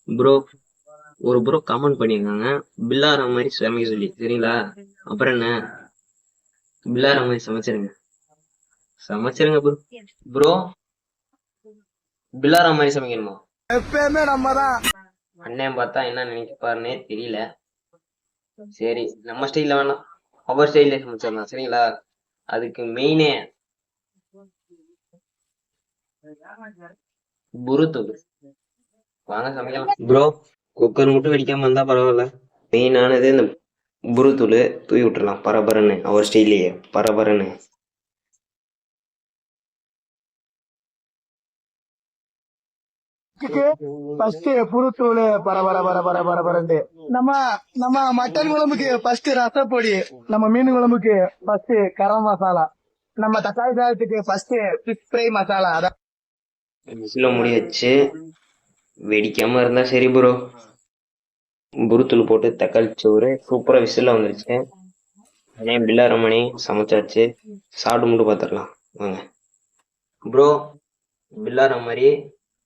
Bro, ஒரு bro comment பண்ணியிருக்காங்க பில்லார மாதிரி சமைக்க சொல்லி, சரிங்களா? அப்புறம் என்ன, பில்லார மாதிரி சமைச்சிருங்க, சமைச்சிருங்க ப்ரோ. ப்ரோ, பில்லார மாதிரி சமைக்கணுமா? எப்பயுமே நம்ம தான். அண்ணன் பார்த்தா என்ன நினைப்பாருன்னே தெரியல. சரி, நம்ம ஸ்டைல்ல வேணாம், அவர் ஸ்டைல்ல சமைச்சிடலாம், சரிங்களா? அதுக்கு மெயினே புருத்தூள். வாங்க சமைக்கலாம் ப்ரோ. குக்கர் மட்டும் வெடிக்காம இருந்தா பரவாயில்ல. மெயினானது இந்த புருத்தூள் தூவி விட்டுறலாம் பரபரன்னு, அவர் ஸ்டைல்லையே பரபரன்னு. ஃபர்ஸ்ட் புழுத்தூள் பரபர பரபர பரபரண்டு. நம்ம நம்ம மட்டன் குழம்புக்கு ஃபர்ஸ்ட் ரசப்பொடி, நம்ம மீன் குழம்புக்கு ஃபர்ஸ்ட் கரம் மசாலா, நம்ம தக்காளி சாதத்துக்கு ஃபர்ஸ்ட் ஃபிஷ் ஃப்ரை மசாலா. அதான் விசில முடி வச்சு வெடிக்காம இருந்தா சரி ப்ரோ. புருத்தூள் போட்டு தக்காளி சோறு சூப்பரா விசில வந்துருச்சு. அதே பில்லாரமணி சமைச்சாச்சு. சாப்பிட்டு மட்டும் பார்த்துடலாம் வாங்க ப்ரோ. பில்லார மாதிரி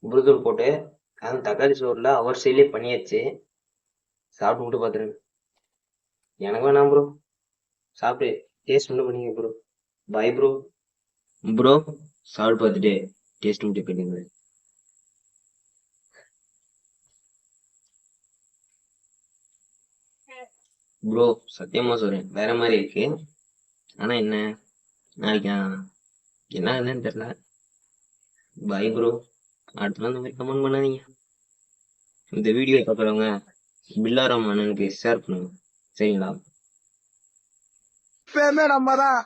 புருத்தூள் போட்டு அந்த தக்காளி சோறுல அவர் ஸ்டைலே பண்ணியாச்சு. சாப்பிட்டு மட்டும் பார்த்துருங்க. எனக்கு வேணாம் ப்ரோ, சாப்பிட்டு டேஸ்ட் மட்டும் பண்ணிங்க ப்ரோ. Bye bro. ப்ரோ, சாப்பிட்டு பார்த்துட்டு டேஸ்ட் மட்டும் பண்ணிங்க ப்ரோ. சத்தியமா சொல்றேன், வேற மாதிரி இருக்கு. ஆனா என்ன, நாளைக்கு என்ன ஆகுதுன்னு தெரியல. Bye bro. அடுத்த நாள் இந்த மாதிரி கமெண்ட் பண்ணாதீங்க. இந்த வீடியோ பார்க்குறவங்க பில்லாராம் அண்ணனுக்கு ஷேர் பண்ணுங்க, சரிங்களா? எப்பயுமே நம்ம தான்.